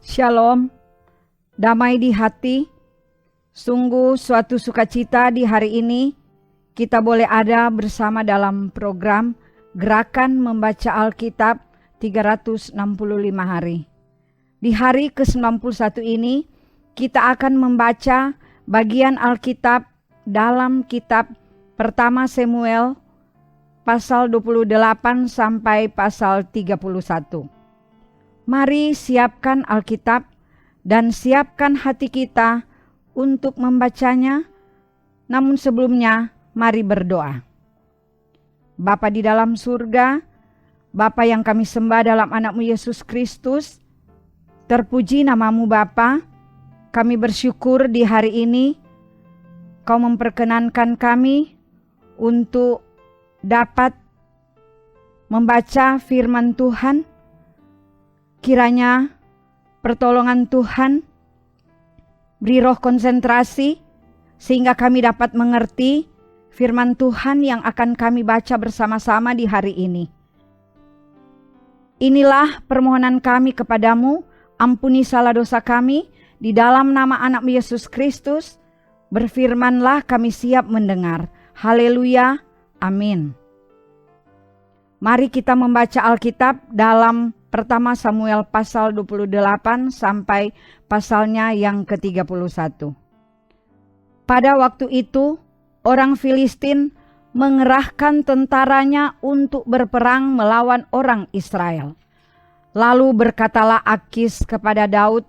Shalom, damai di hati. Sungguh suatu sukacita di hari ini kita boleh ada bersama dalam program Gerakan Membaca Alkitab 365 hari. Di hari ke-91 ini kita akan membaca bagian Alkitab dalam kitab pertama Samuel pasal 28 sampai pasal 31. Mari siapkan Alkitab dan siapkan hati kita untuk membacanya. Namun sebelumnya, mari berdoa. Bapa di dalam surga, Bapa yang kami sembah dalam anakmu Yesus Kristus, terpuji namamu Bapa. Kami bersyukur di hari ini Kau memperkenankan kami untuk dapat membaca firman Tuhan. Kiranya pertolongan Tuhan beri roh konsentrasi sehingga kami dapat mengerti firman Tuhan yang akan kami baca bersama-sama di hari ini. Inilah permohonan kami kepadamu, ampuni salah dosa kami, di dalam nama anak-Mu Yesus Kristus, berfirmanlah kami siap mendengar. Haleluya, amin. Mari kita membaca Alkitab dalam pertama Samuel pasal 28 sampai pasalnya yang ke-31. Pada waktu itu, orang Filistin mengerahkan tentaranya untuk berperang melawan orang Israel. Lalu berkatalah Akis kepada Daud,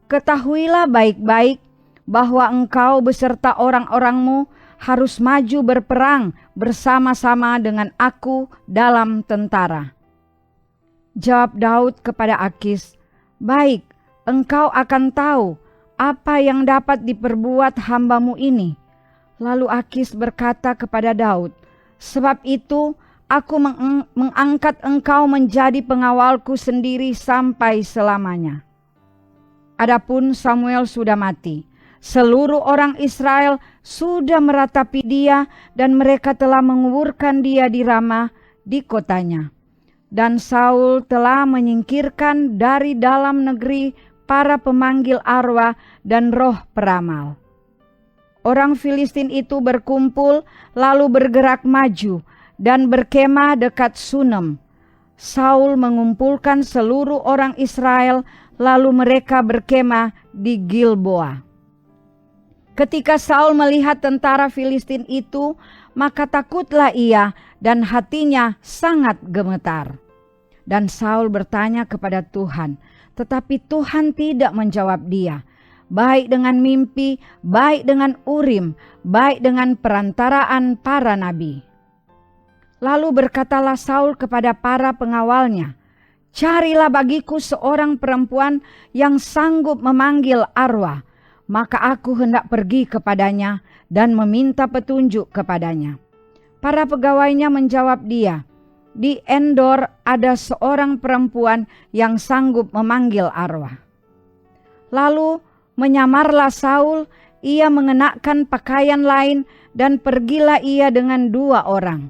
"Ketahuilah baik-baik bahwa engkau beserta orang-orangmu harus maju berperang bersama-sama dengan aku dalam tentara." Jawab Daud kepada Akis, "Baik, engkau akan tahu apa yang dapat diperbuat hambamu ini." Lalu Akis berkata kepada Daud, "Sebab itu aku mengangkat engkau menjadi pengawalku sendiri sampai selamanya." Adapun Samuel sudah mati. Seluruh orang Israel sudah meratapi dia dan mereka telah menguburkan dia di Ramah di kotanya. Dan Saul telah menyingkirkan dari dalam negeri para pemanggil arwah dan roh peramal. Orang Filistin itu berkumpul lalu bergerak maju dan berkemah dekat Sunem. Saul mengumpulkan seluruh orang Israel lalu mereka berkemah di Gilboa. Ketika Saul melihat tentara Filistin itu, maka takutlah ia dan hatinya sangat gemetar. Dan Saul bertanya kepada Tuhan, tetapi Tuhan tidak menjawab dia, baik dengan mimpi, baik dengan Urim, baik dengan perantaraan para nabi. Lalu berkatalah Saul kepada para pengawalnya, "Carilah bagiku seorang perempuan yang sanggup memanggil arwah, maka aku hendak pergi kepadanya dan meminta petunjuk kepadanya." Para pegawainya menjawab dia, "Di Endor ada seorang perempuan yang sanggup memanggil arwah." Lalu menyamarlah Saul, ia mengenakan pakaian lain dan pergilah ia dengan 2 orang.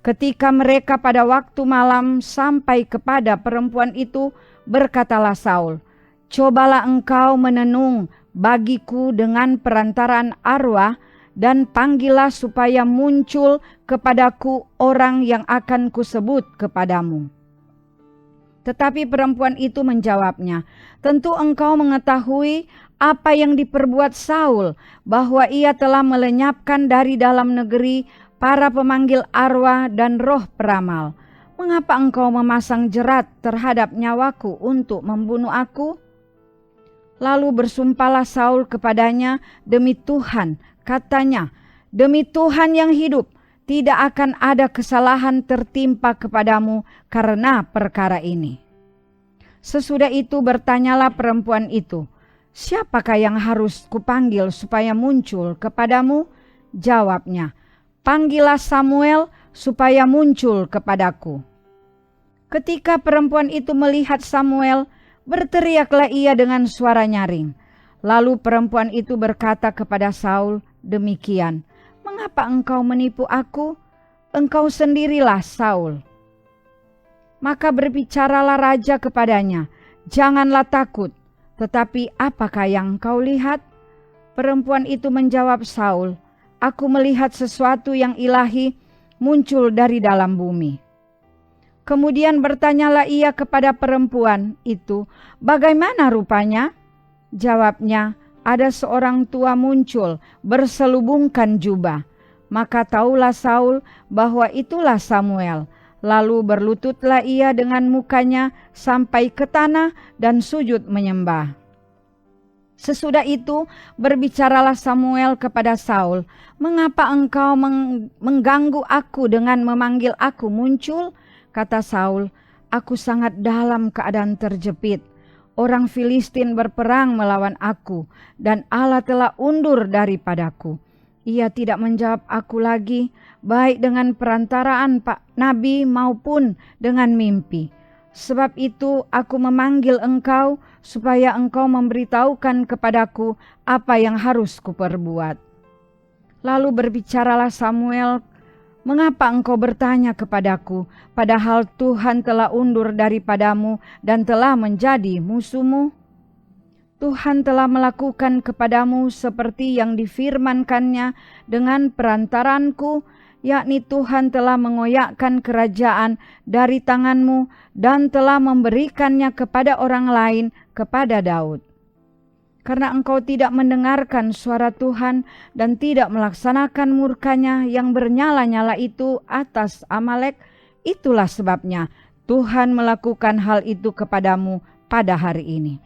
Ketika mereka pada waktu malam sampai kepada perempuan itu, berkatalah Saul, "Cobalah engkau menenung bagiku dengan perantaraan arwah dan panggillah supaya muncul kepadaku orang yang akan kusebut kepadamu." Tetapi perempuan itu menjawabnya, "Tentu engkau mengetahui apa yang diperbuat Saul, bahwa ia telah melenyapkan dari dalam negeri para pemanggil arwah dan roh peramal. Mengapa engkau memasang jerat terhadap nyawaku untuk membunuh aku?" Lalu bersumpahlah Saul kepadanya, "Demi Tuhan," katanya, "demi Tuhan yang hidup, tidak akan ada kesalahan tertimpa kepadamu karena perkara ini." Sesudah itu bertanyalah perempuan itu, "Siapakah yang harus kupanggil supaya muncul kepadamu?" Jawabnya, "Panggillah Samuel supaya muncul kepadaku." Ketika perempuan itu melihat Samuel, berteriaklah ia dengan suara nyaring. Lalu perempuan itu berkata kepada Saul demikian, "Mengapa engkau menipu aku? Engkau sendirilah Saul." Maka berbicaralah raja kepadanya, "Janganlah takut, tetapi apakah yang engkau lihat?" Perempuan itu menjawab Saul, "Aku melihat sesuatu yang ilahi muncul dari dalam bumi." Kemudian bertanyalah ia kepada perempuan itu, "Bagaimana rupanya?" Jawabnya, "Ada seorang tua muncul berselubungkan jubah." Maka taulah Saul bahwa itulah Samuel. Lalu berlututlah ia dengan mukanya sampai ke tanah dan sujud menyembah. Sesudah itu berbicaralah Samuel kepada Saul, "Mengapa engkau mengganggu aku dengan memanggil aku muncul?" Kata Saul, "Aku sangat dalam keadaan terjepit. Orang Filistin berperang melawan aku, dan Allah telah undur daripadaku. Ia tidak menjawab aku lagi, baik dengan perantaraan Pak Nabi maupun dengan mimpi. Sebab itu aku memanggil engkau, supaya engkau memberitahukan kepadaku apa yang harus kuperbuat." Lalu berbicaralah Samuel, "Mengapa engkau bertanya kepadaku, padahal Tuhan telah undur daripadamu dan telah menjadi musuhmu? Tuhan telah melakukan kepadamu seperti yang difirmankannya dengan perantaranku, yakni Tuhan telah mengoyakkan kerajaan dari tanganmu dan telah memberikannya kepada orang lain, kepada Daud. Karena engkau tidak mendengarkan suara Tuhan dan tidak melaksanakan murkanya yang bernyala-nyala itu atas Amalek, itulah sebabnya Tuhan melakukan hal itu kepadamu pada hari ini.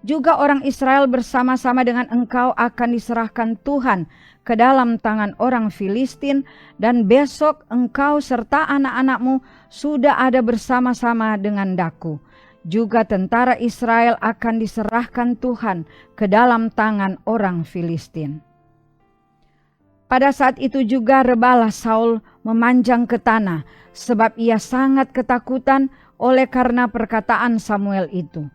Juga orang Israel bersama-sama dengan engkau akan diserahkan Tuhan ke dalam tangan orang Filistin, dan besok engkau serta anak-anakmu sudah ada bersama-sama dengan daku. Juga tentara Israel akan diserahkan Tuhan ke dalam tangan orang Filistin." Pada saat itu juga rebalah Saul memanjang ke tanah, sebab ia sangat ketakutan oleh karena perkataan Samuel itu.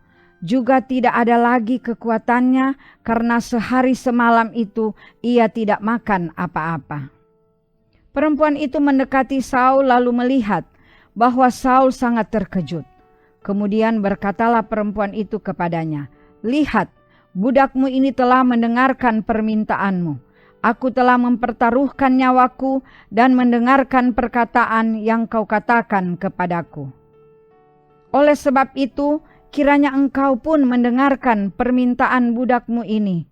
Juga tidak ada lagi kekuatannya karena sehari semalam itu ia tidak makan apa-apa. Perempuan itu mendekati Saul lalu melihat bahwa Saul sangat terkejut. Kemudian berkatalah perempuan itu kepadanya, "Lihat, budakmu ini telah mendengarkan permintaanmu. Aku telah mempertaruhkan nyawaku dan mendengarkan perkataan yang kau katakan kepadaku. Oleh sebab itu, kiranya engkau pun mendengarkan permintaan budakmu ini.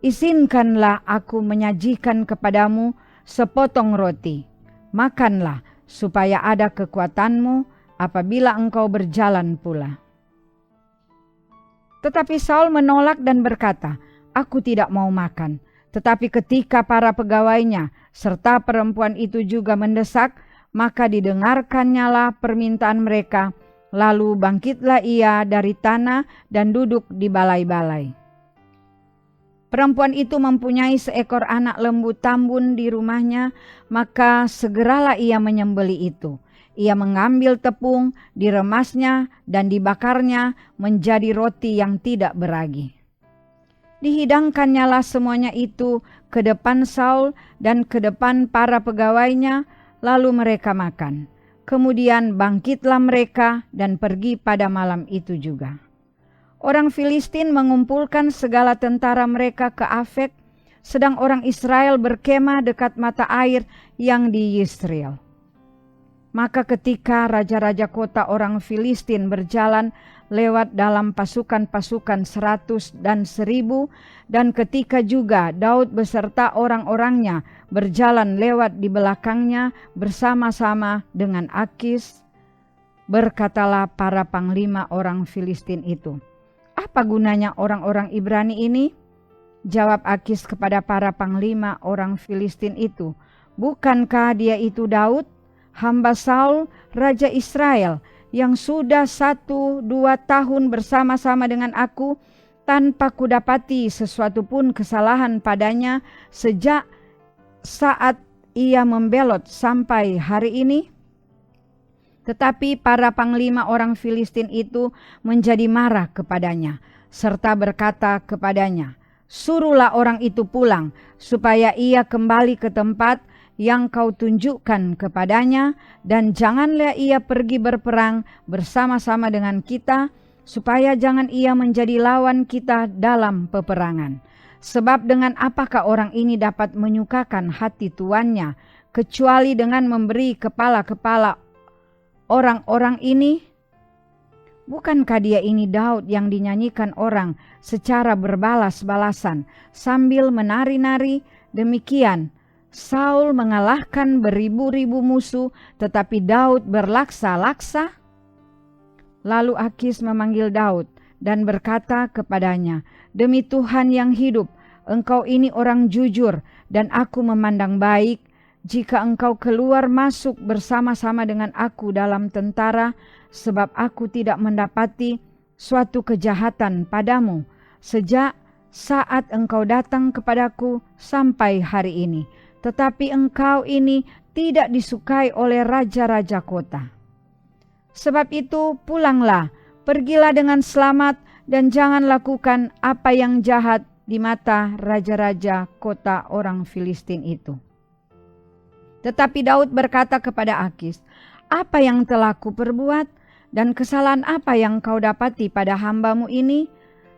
Izinkanlah aku menyajikan kepadamu sepotong roti. Makanlah supaya ada kekuatanmu apabila engkau berjalan pula." Tetapi Saul menolak dan berkata, "Aku tidak mau makan." Tetapi ketika para pegawainya serta perempuan itu juga mendesak, maka didengarkannyalah permintaan mereka. Lalu bangkitlah ia dari tanah dan duduk di balai-balai. Perempuan itu mempunyai seekor anak lembu tambun di rumahnya, maka segeralah ia menyembelih itu. Ia mengambil tepung, diremasnya dan dibakarnya menjadi roti yang tidak beragi. Dihidangkannyalah semuanya itu ke depan Saul dan ke depan para pegawainya, lalu mereka makan. Kemudian bangkitlah mereka dan pergi pada malam itu juga. Orang Filistin mengumpulkan segala tentara mereka ke Afek, sedang orang Israel berkemah dekat mata air yang di Yisreel. Maka ketika raja-raja kota orang Filistin berjalan lewat dalam pasukan-pasukan 100 dan 1000, dan ketika juga Daud beserta orang-orangnya berjalan lewat di belakangnya bersama-sama dengan Akis, berkatalah para panglima orang Filistin itu, "Apa gunanya orang-orang Ibrani ini?" Jawab Akis kepada para panglima orang Filistin itu, "Bukankah dia itu Daud, hamba Saul, raja Israel, yang sudah 1-2 tahun bersama-sama dengan aku, tanpa kudapati sesuatu pun kesalahan padanya sejak saat ia membelot sampai hari ini?" Tetapi para panglima orang Filistin itu menjadi marah kepadanya. serta berkata kepadanya, "Suruhlah orang itu pulang, supaya ia kembali ke tempat yang kau tunjukkan kepadanya, dan janganlah ia pergi berperang bersama-sama dengan kita, supaya jangan ia menjadi lawan kita dalam peperangan. Sebab dengan apakah orang ini dapat menyukakan hati tuannya, kecuali dengan memberi kepala-kepala orang-orang ini? Bukankah dia ini Daud yang dinyanyikan orang secara berbalas-balasan sambil menari-nari? Demikian Saul mengalahkan beribu-ribu musuh, tetapi Daud berlaksa-laksa." Lalu Akis memanggil Daud dan berkata kepadanya, "Demi Tuhan yang hidup, engkau ini orang jujur, dan aku memandang baik jika engkau keluar masuk bersama-sama dengan aku dalam tentara, sebab aku tidak mendapati suatu kejahatan padamu sejak saat engkau datang kepadaku sampai hari ini. Tetapi engkau ini tidak disukai oleh raja-raja kota. Sebab itu pulanglah, pergilah dengan selamat, dan jangan lakukan apa yang jahat di mata raja-raja kota orang Filistin itu." Tetapi Daud berkata kepada Akis, "Apa yang telah kuperbuat, dan kesalahan apa yang kau dapati pada hambamu ini?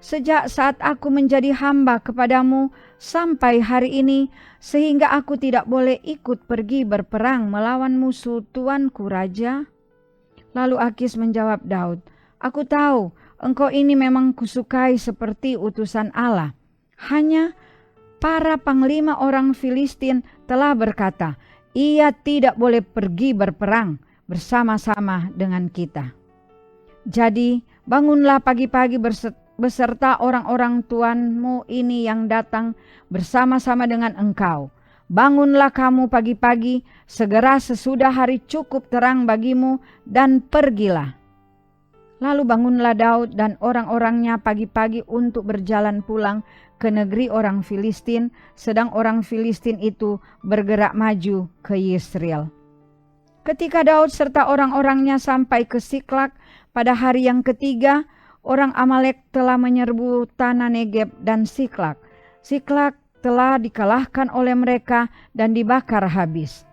Sejak saat aku menjadi hamba kepadamu sampai hari ini, sehingga aku tidak boleh ikut pergi berperang melawan musuh tuanku raja?" Lalu Akis menjawab Daud, "Aku tahu engkau ini memang kusukai seperti utusan Allah. Hanya para panglima orang Filistin telah berkata, ia tidak boleh pergi berperang bersama-sama dengan kita. Jadi bangunlah pagi-pagi beserta orang-orang tuanmu ini yang datang bersama-sama dengan engkau. Bangunlah kamu pagi-pagi, segera sesudah hari cukup terang bagimu, dan pergilah." Lalu bangunlah Daud dan orang-orangnya pagi-pagi untuk berjalan pulang ke negeri orang Filistin, sedang orang Filistin itu bergerak maju ke Yisrael. Ketika Daud serta orang-orangnya sampai ke Siklak pada hari yang ketiga, orang Amalek telah menyerbu tanah Negeb dan Siklak. Siklak telah dikalahkan oleh mereka dan dibakar habis.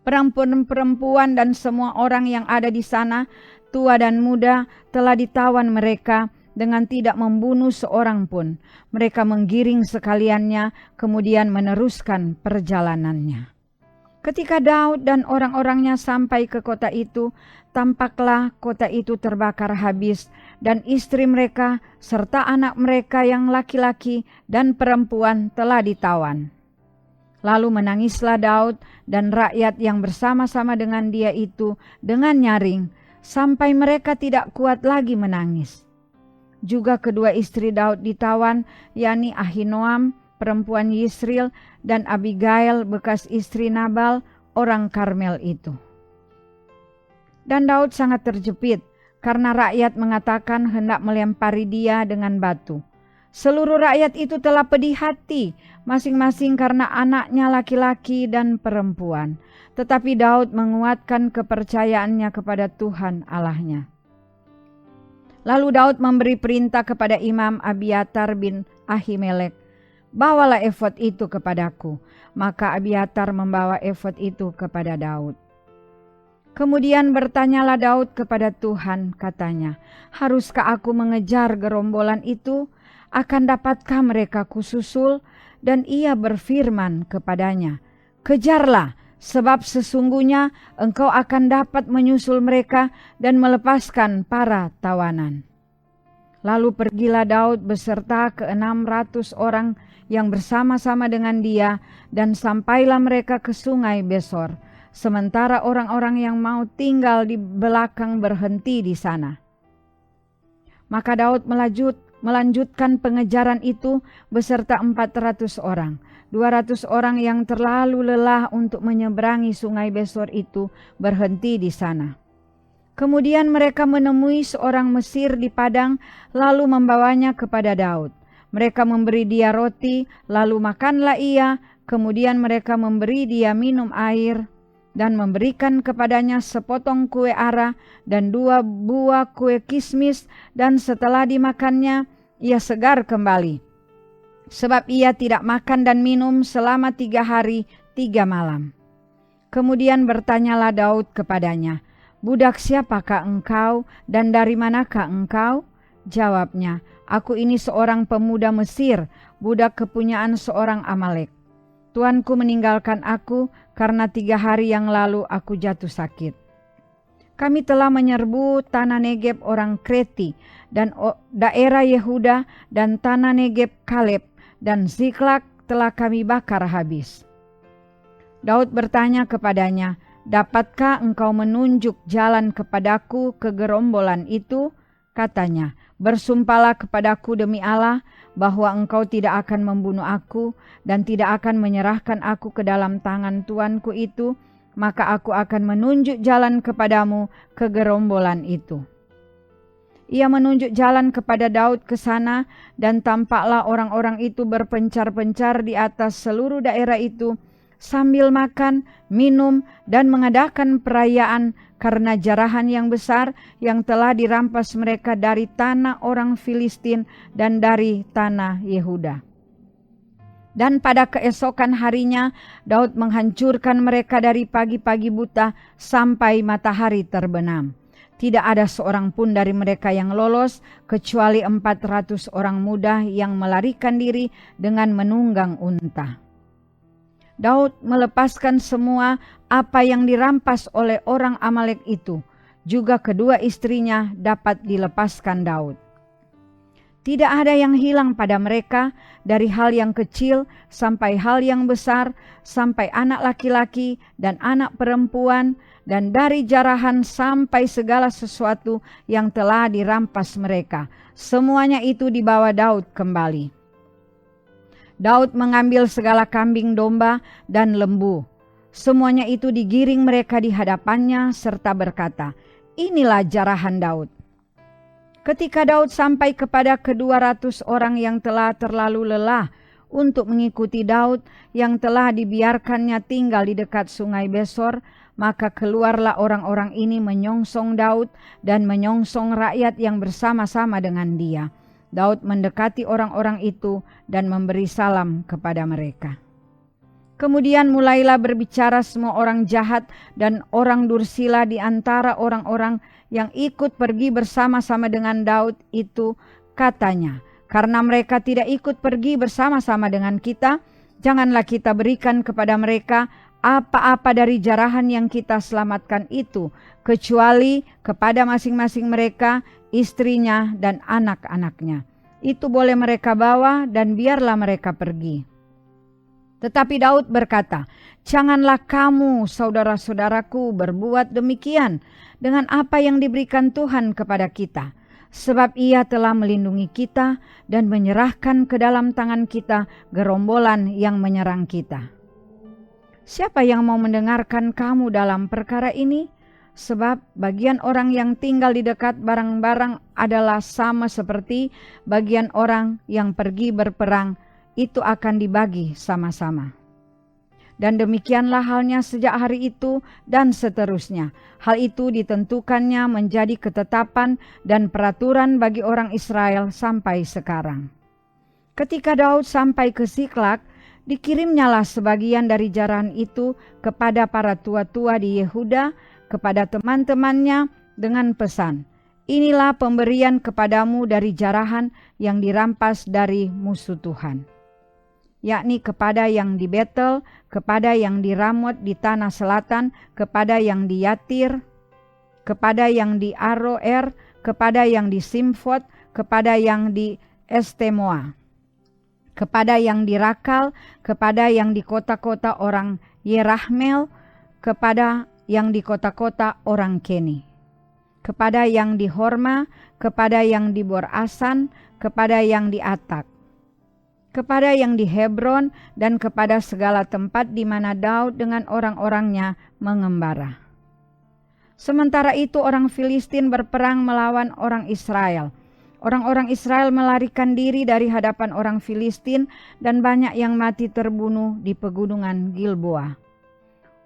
Perempuan-perempuan dan semua orang yang ada di sana, tua dan muda, telah ditawan mereka dengan tidak membunuh seorang pun. Mereka menggiring sekaliannya, kemudian meneruskan perjalanannya. Ketika Daud dan orang-orangnya sampai ke kota itu, tampaklah kota itu terbakar habis, dan istri mereka serta anak mereka yang laki-laki dan perempuan telah ditawan. Lalu menangislah Daud dan rakyat yang bersama-sama dengan dia itu dengan nyaring, sampai mereka tidak kuat lagi menangis. Juga kedua istri Daud ditawan, yakni Ahinoam, perempuan Yisrael, dan Abigail, bekas istri Nabal, orang Karmel itu. Dan Daud sangat terjepit, karena rakyat mengatakan hendak melempari dia dengan batu. Seluruh rakyat itu telah pedih hati, masing-masing karena anaknya laki-laki dan perempuan. Tetapi Daud menguatkan kepercayaannya kepada Tuhan Allahnya. Lalu Daud memberi perintah kepada Imam Abiatar bin Ahimelek, "Bawalah efod itu kepadaku." Maka Abiatar membawa efod itu kepada Daud. Kemudian bertanyalah Daud kepada Tuhan, katanya, "Haruskah aku mengejar gerombolan itu? Akan dapatkah mereka kususul?" Dan ia berfirman kepadanya, "Kejarlah, sebab sesungguhnya engkau akan dapat menyusul mereka dan melepaskan para tawanan." Lalu pergilah Daud beserta ke-600 orang yang bersama-sama dengan dia, dan sampailah mereka ke sungai Besor, sementara orang-orang yang mau tinggal di belakang berhenti di sana. Maka Daud melanjutkan pengejaran itu beserta 400 orang. 200 orang yang terlalu lelah untuk menyeberangi sungai Besor itu berhenti di sana. Kemudian mereka menemui seorang Mesir di padang, lalu membawanya kepada Daud. Mereka memberi dia roti, lalu makanlah ia. Kemudian mereka memberi dia minum air. dan memberikan kepadanya sepotong kue ara dan 2 buah kue kismis, dan setelah dimakannya ia segar kembali, sebab ia tidak makan dan minum selama 3 hari 3 malam. Kemudian bertanyalah Daud kepadanya, "Budak siapakah engkau dan dari manakah engkau?" Jawabnya, "Aku ini seorang pemuda Mesir, budak kepunyaan seorang Amalek. Tuanku meninggalkan aku karena 3 hari yang lalu aku jatuh sakit. Kami telah menyerbu tanah Negeb orang Kreti dan daerah Yehuda dan tanah Negeb Kaleb, dan Ziklag telah kami bakar habis." Daud bertanya kepadanya, "Dapatkah engkau menunjuk jalan kepadaku ke gerombolan itu?" Katanya, "Bersumpahlah kepadaku demi Allah bahwa engkau tidak akan membunuh aku dan tidak akan menyerahkan aku ke dalam tangan tuanku itu, maka aku akan menunjuk jalan kepadamu ke gerombolan itu." Ia menunjuk jalan kepada Daud ke sana, dan tampaklah orang-orang itu berpencar-pencar di atas seluruh daerah itu sambil makan, minum, dan mengadakan perayaan karena jarahan yang besar yang telah dirampas mereka dari tanah orang Filistin dan dari tanah Yehuda. Dan pada keesokan harinya Daud menghancurkan mereka dari pagi-pagi buta sampai matahari terbenam. Tidak ada seorang pun dari mereka yang lolos, kecuali 400 orang muda yang melarikan diri dengan menunggang unta. Daud melepaskan semua apa yang dirampas oleh orang Amalek itu. Juga kedua istrinya dapat dilepaskan Daud. Tidak ada yang hilang pada mereka, dari hal yang kecil sampai hal yang besar, sampai anak laki-laki dan anak perempuan, dan dari jarahan sampai segala sesuatu yang telah dirampas mereka. Semuanya itu dibawa Daud kembali. Daud mengambil segala kambing domba dan lembu. Semuanya itu digiring mereka di hadapannya serta berkata, "Inilah jarahan Daud." Ketika Daud sampai kepada ke-200 orang yang telah terlalu lelah untuk mengikuti Daud, yang telah dibiarkannya tinggal di dekat sungai Besor, maka keluarlah orang-orang ini menyongsong Daud dan menyongsong rakyat yang bersama-sama dengan dia. Daud mendekati orang-orang itu dan memberi salam kepada mereka. Kemudian mulailah berbicara semua orang jahat dan orang dursila di antara orang-orang yang ikut pergi bersama-sama dengan Daud itu, katanya, "Karena mereka tidak ikut pergi bersama-sama dengan kita, janganlah kita berikan kepada mereka apa-apa dari jarahan yang kita selamatkan itu, kecuali kepada masing-masing mereka, istrinya dan anak-anaknya. Itu boleh mereka bawa dan biarlah mereka pergi." Tetapi Daud berkata, "Janganlah kamu, saudara-saudaraku, berbuat demikian dengan apa yang diberikan Tuhan kepada kita, sebab Ia telah melindungi kita dan menyerahkan ke dalam tangan kita gerombolan yang menyerang kita. Siapa yang mau mendengarkan kamu dalam perkara ini? Sebab bagian orang yang tinggal di dekat barang-barang adalah sama seperti bagian orang yang pergi berperang, itu akan dibagi sama-sama. Dan demikianlah halnya sejak hari itu dan seterusnya. Hal itu ditentukannya menjadi ketetapan dan peraturan bagi orang Israel sampai sekarang. Ketika Daud sampai ke Ziklag, dikirimnyalah sebagian dari jarahan itu kepada para tua-tua di Yehuda, kepada teman-temannya dengan pesan, "Inilah pemberian kepadamu dari jarahan yang dirampas dari musuh Tuhan." Yakni kepada yang di Betel, kepada yang di Ramot di tanah selatan, kepada yang di Yatir, kepada yang di Aroer, kepada yang di Simfot, kepada yang di Estemoa, kepada yang di Rakal, kepada yang di kota-kota orang Yerahmeel, kepada yang di kota-kota orang Keni, kepada yang di Horma, kepada yang di Borasan, kepada yang di Atak, kepada yang di Hebron, dan kepada segala tempat di mana Daud dengan orang-orangnya mengembara. Sementara itu orang Filistin berperang melawan orang Israel. Orang-orang Israel melarikan diri dari hadapan orang Filistin dan banyak yang mati terbunuh di pegunungan Gilboa.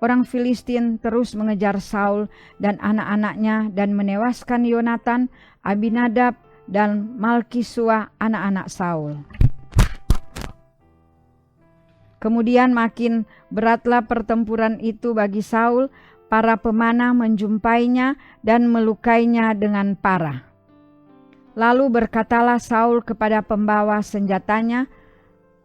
orang Filistin terus mengejar Saul dan anak-anaknya dan menewaskan Yonatan, Abinadab, dan Malkisua, anak-anak Saul. Kemudian makin beratlah pertempuran itu bagi Saul. Para pemanah menjumpainya dan melukainya dengan parah. Lalu berkatalah Saul kepada pembawa senjatanya,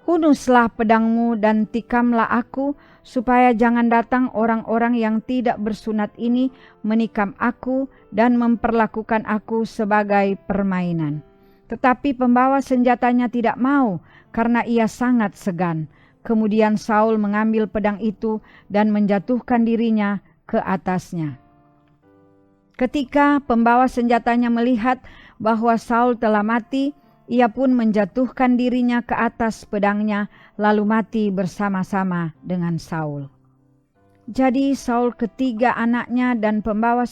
"Hunuslah pedangmu dan tikamlah aku, supaya jangan datang orang-orang yang tidak bersunat ini menikam aku dan memperlakukan aku sebagai permainan." Tetapi pembawa senjatanya tidak mau, karena ia sangat segan. Kemudian Saul mengambil pedang itu dan menjatuhkan dirinya ke atasnya. Ketika pembawa senjatanya melihat bahwa Saul telah mati, ia pun menjatuhkan dirinya ke atas pedangnya, lalu mati bersama-sama dengan Saul. Jadi Saul, ketiga anaknya dan pembawa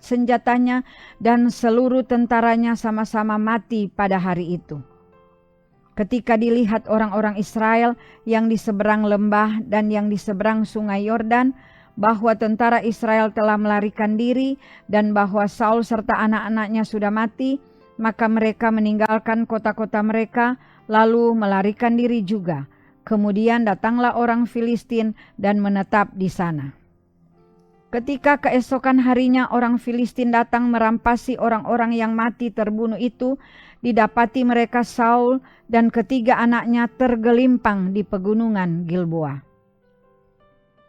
senjatanya dan seluruh tentaranya sama-sama mati pada hari itu. Ketika dilihat orang-orang Israel yang di seberang lembah dan yang di seberang sungai Yordan, bahwa tentara Israel telah melarikan diri dan bahwa Saul serta anak-anaknya sudah mati, maka mereka meninggalkan kota-kota mereka lalu melarikan diri juga. Kemudian datanglah orang Filistin dan menetap di sana. Ketika keesokan harinya orang Filistin datang merampasi orang-orang yang mati terbunuh itu, didapati mereka Saul dan ketiga anaknya tergelimpang di pegunungan Gilboa.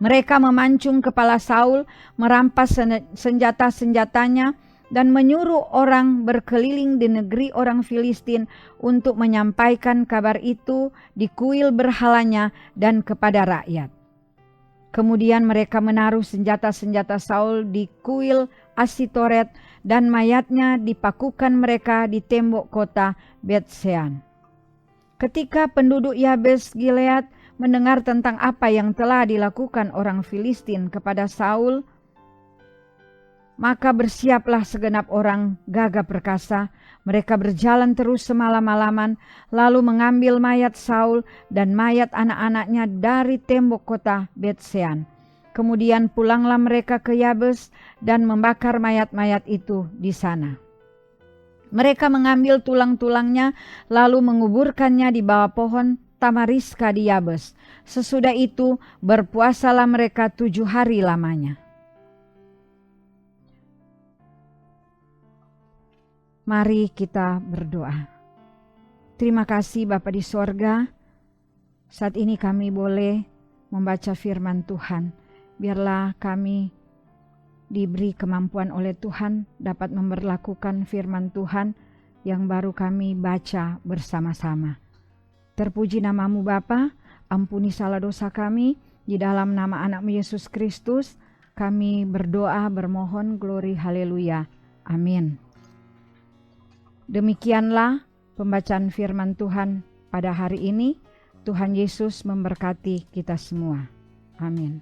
Mereka memancung kepala Saul, merampas senjata-senjatanya, dan menyuruh orang berkeliling di negeri orang Filistin untuk menyampaikan kabar itu di kuil berhalanya dan kepada rakyat. Kemudian mereka menaruh senjata-senjata Saul di kuil Asitoret dan mayatnya dipakukan mereka di tembok kota Bet-Sean. Ketika penduduk Yabes Gilead mendengar tentang apa yang telah dilakukan orang Filistin kepada Saul, maka bersiaplah segenap orang gagah perkasa. Mereka berjalan terus semalam-malaman, lalu mengambil mayat Saul dan mayat anak-anaknya dari tembok kota Bet-Sean. Kemudian pulanglah mereka ke Yabes dan membakar mayat-mayat itu di sana. Mereka mengambil tulang-tulangnya lalu menguburkannya di bawah pohon Tamariska di Yabes. Sesudah itu berpuasalah mereka 7 hari lamanya. Mari kita berdoa. Terima kasih Bapa di sorga, saat ini kami boleh membaca firman Tuhan. Biarlah kami diberi kemampuan oleh Tuhan dapat memberlakukan firman Tuhan yang baru kami baca bersama-sama. Terpuji namamu Bapa, ampuni salah dosa kami, di dalam nama anak-Mu Yesus Kristus kami berdoa bermohon, glory haleluya, amin. Demikianlah pembacaan firman Tuhan pada hari ini. Tuhan Yesus memberkati kita semua, amin.